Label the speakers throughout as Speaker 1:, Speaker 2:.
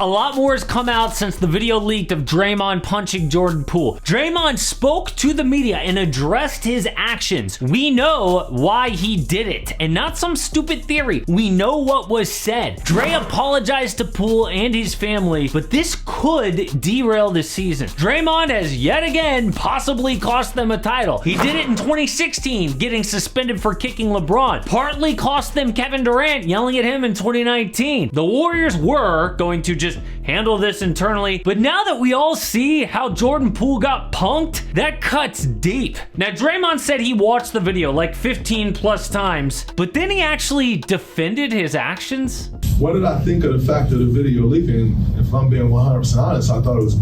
Speaker 1: A lot more has come out since the video leaked of Draymond punching Jordan Poole. Draymond spoke to the media and addressed his actions. We know why he did it, and not some stupid theory. We know what was said. Dre apologized to Poole and his family, but this could derail the season. Draymond has yet again possibly cost them a title. He did it in 2016, getting suspended for kicking LeBron. Partly cost them Kevin Durant yelling at him in 2019. The Warriors were going to just handle this internally, but now that we all see how Jordan Poole got punked, that cuts deep. Now, Draymond said he watched the video like 15 plus times, but then he actually defended his actions.
Speaker 2: What did I think of the fact of the video leaking? If I'm being 100% honest, I thought it was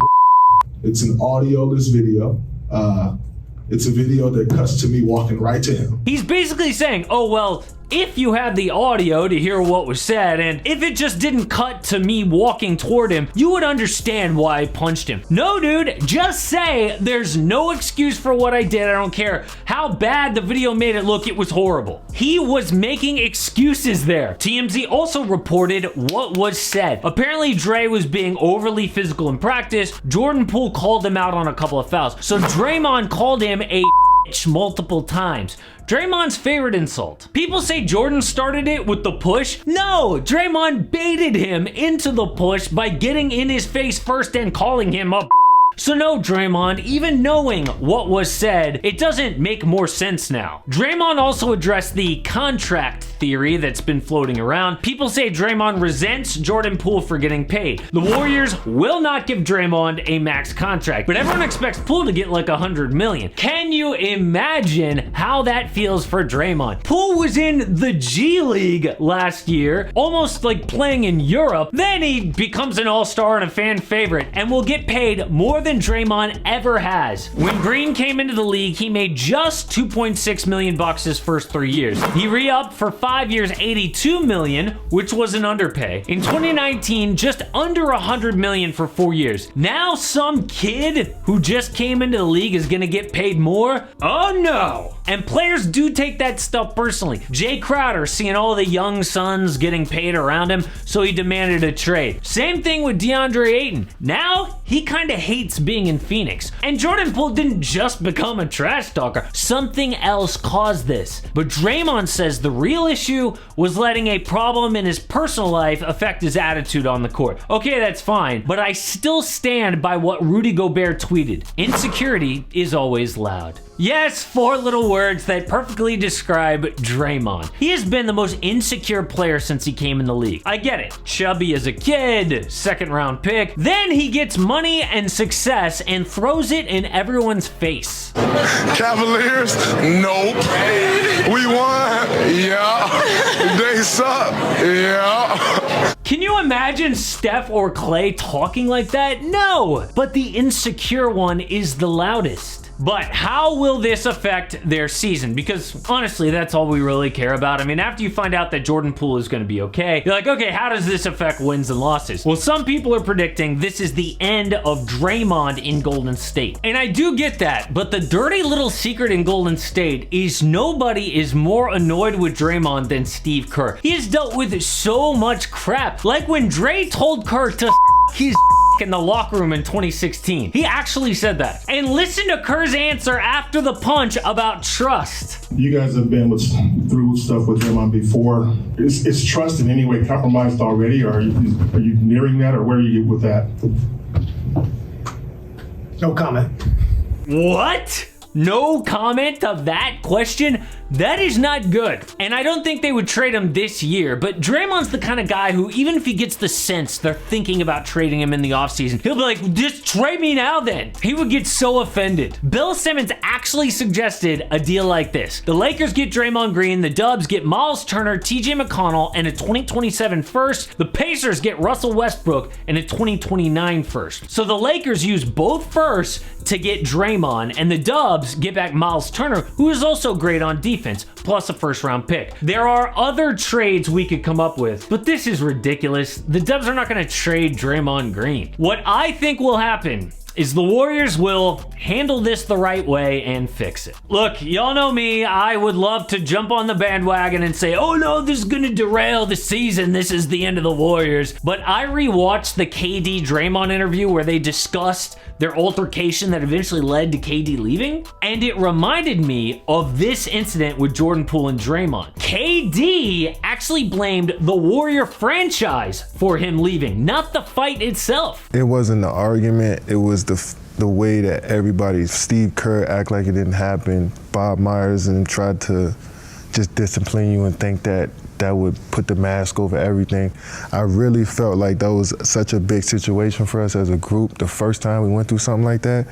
Speaker 2: It's an audio-less video. It's a video that cuts to me walking right to him.
Speaker 1: He's basically saying, oh, well, if you had the audio to hear what was said, and if it just didn't cut to me walking toward him, you would understand why I punched him. No, dude, just say there's no excuse for what I did. I don't care how bad the video made it look, it was horrible. He was making excuses there. TMZ also reported what was said. Apparently, Dre was being overly physical in practice. Jordan Poole called him out on a couple of fouls. So Draymond called him a multiple times. Draymond's favorite insult. People say Jordan started it with the push. No, Draymond baited him into the push by getting in his face first and calling him a. So no, Draymond, even knowing what was said, it doesn't make more sense now. Draymond also addressed the contract theory that's been floating around. People say Draymond resents Jordan Poole for getting paid. The Warriors will not give Draymond a max contract, but everyone expects Poole to get like $100 million. Can you imagine how that feels for Draymond? Poole was in the G League last year, almost like playing in Europe. Then he becomes an all-star and a fan favorite and will get paid more than Draymond ever has. When Green came into the league, he made just $2.6 million his first 3 years. He re-upped for 5 years, $82 million, which was an underpay. In 2019, just under $100 million for 4 years. Now some kid who just came into the league is gonna get paid more? Oh no! And players do take that stuff personally. Jay Crowder seeing all the young sons getting paid around him, so he demanded a trade. Same thing with DeAndre Ayton. Now, he kinda hates being in Phoenix. And Jordan Poole didn't just become a trash talker. Something else caused this. But Draymond says the real issue was letting a problem in his personal life affect his attitude on the court. Okay, that's fine, but I still stand by what Rudy Gobert tweeted. Insecurity is always loud. Yes, 4 little words that perfectly describe Draymond. He has been the most insecure player since he came in the league. I get it. Chubby as a kid, second round pick. Then he gets money and success and throws it in everyone's face.
Speaker 3: Cavaliers? Nope. We won? Yeah. They suck? Yeah.
Speaker 1: Can you imagine Steph or Clay talking like that? No. But the insecure one is the loudest. But how will this affect their season? Because honestly, that's all we really care about. I mean, after you find out that Jordan Poole is going to be okay, you're like, okay, how does this affect wins and losses? Well, some people are predicting this is the end of Draymond in Golden State. And I do get that, but the dirty little secret in Golden State is nobody is more annoyed with Draymond than Steve Kerr. He has dealt with so much crap. Like when Dre told Kerr to his in the locker room in 2016. He actually said that. And listen to Kerr's answer after the punch about trust.
Speaker 4: You guys have been through stuff with Draymond before. Is trust in any way compromised already, or are you nearing that, or where are you with that?
Speaker 5: No comment.
Speaker 1: What? No comment of that question? That is not good. And I don't think they would trade him this year, but Draymond's the kind of guy who, even if he gets the sense they're thinking about trading him in the offseason, he'll be like, just trade me now then. He would get so offended. Bill Simmons actually suggested a deal like this. The Lakers get Draymond Green, the Dubs get Miles Turner, TJ McConnell, and a 2027 first. The Pacers get Russell Westbrook and a 2029 first. So the Lakers use both firsts to get Draymond, and the Dubs get back Miles Turner, who is also great on defense, plus a first-round pick. There are other trades we could come up with, but this is ridiculous. The Dubs are not going to trade Draymond Green. What I think will happen is the Warriors will handle this the right way and fix it. Look, y'all know me. I would love to jump on the bandwagon and say, oh no, this is gonna derail the season. This is the end of the Warriors. But I rewatched the KD Draymond interview where they discussed their altercation that eventually led to KD leaving, and it reminded me of this incident with Jordan Poole and Draymond. KD actually blamed the Warrior franchise for him leaving, not the fight itself.
Speaker 5: It wasn't the argument, it was the way that everybody, Steve Kerr act like it didn't happen, Bob Myers and tried to just discipline you and think that that would put the mask over everything. I really felt like that was such a big situation for us as a group. The first time we went through something like that,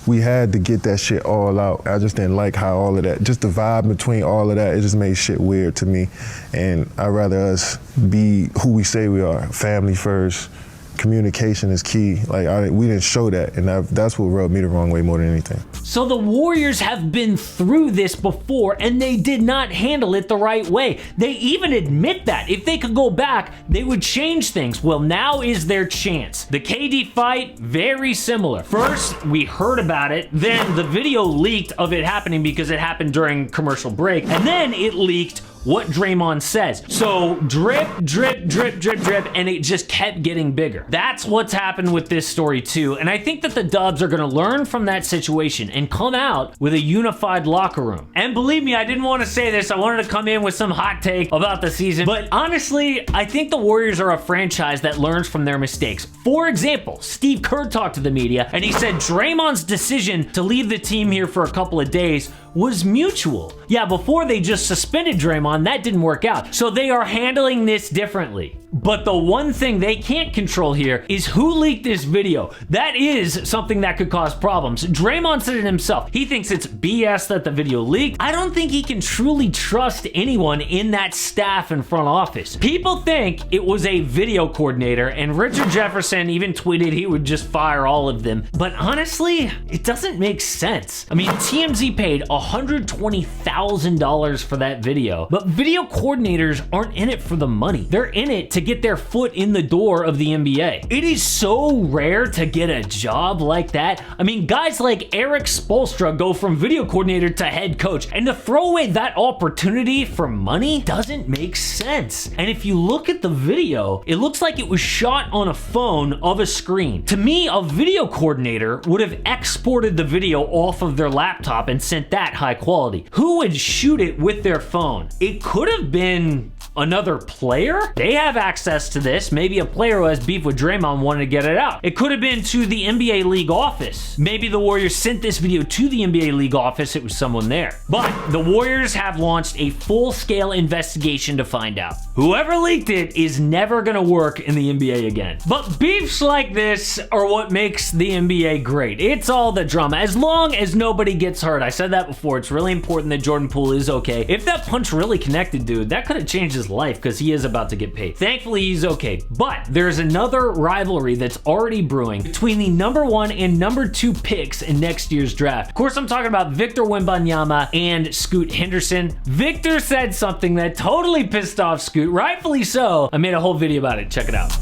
Speaker 5: we had to get that shit all out. I just didn't like how all of that, just the vibe between all of that, it just made shit weird to me. And I'd rather us be who we say we are, family first. Communication is key. Like we didn't show that, and that's what rubbed me the wrong way more than anything.
Speaker 1: So the Warriors have been through this before, and they did not handle it the right way. They even admit that. If they could go back, they would change things. Well, now is their chance. The KD fight, very similar. First, we heard about it, then the video leaked of it happening because it happened during commercial break, and then it leaked what Draymond says. So drip, drip, drip, drip, drip, and it just kept getting bigger. That's what's happened with this story too, and I think that the Dubs are gonna learn from that situation and come out with a unified locker room. And believe me, I didn't want to say this, I wanted to come in with some hot take about the season, but honestly, I think the Warriors are a franchise that learns from their mistakes. For example, Steve Kerr talked to the media, and he said Draymond's decision to leave the team here for a couple of days was mutual. Yeah, before they just suspended Draymond, that didn't work out. So they are handling this differently. But the one thing they can't control here is who leaked this video. That is something that could cause problems. Draymond said it himself. He thinks it's BS that the video leaked. I don't think he can truly trust anyone in that staff and front office. People think it was a video coordinator, and Richard Jefferson even tweeted he would just fire all of them. But honestly, it doesn't make sense. I mean, TMZ paid $120,000 for that video, but video coordinators aren't in it for the money. They're in it to get their foot in the door of the NBA. It is so rare to get a job like that. I mean, guys like Eric Spoelstra go from video coordinator to head coach, and to throw away that opportunity for money doesn't make sense. And if you look at the video, it looks like it was shot on a phone of a screen. To me, a video coordinator would have exported the video off of their laptop and sent that high quality. Who would shoot it with their phone? It could have been another player. They have access to this. Maybe a player who has beef with Draymond wanted to get it out. It could have been to the NBA league office. Maybe the Warriors sent this video to the NBA league office. It was someone there. But the Warriors have launched a full-scale investigation to find out. Whoever leaked it is never gonna work in the NBA again. But beefs like this are what makes the NBA great. It's all the drama. As long as nobody gets hurt. I said that before. It's really important that Jordan Poole is okay. If that punch really connected, dude, that could have changed his life because he is about to get paid. Thankfully, he's okay. But there's another rivalry that's already brewing between the #1 and #2 picks in next year's draft. Of course, I'm talking about Victor Wembanyama and Scoot Henderson. Victor said something that totally pissed off Scoot, rightfully so. I made a whole video about it. Check it out.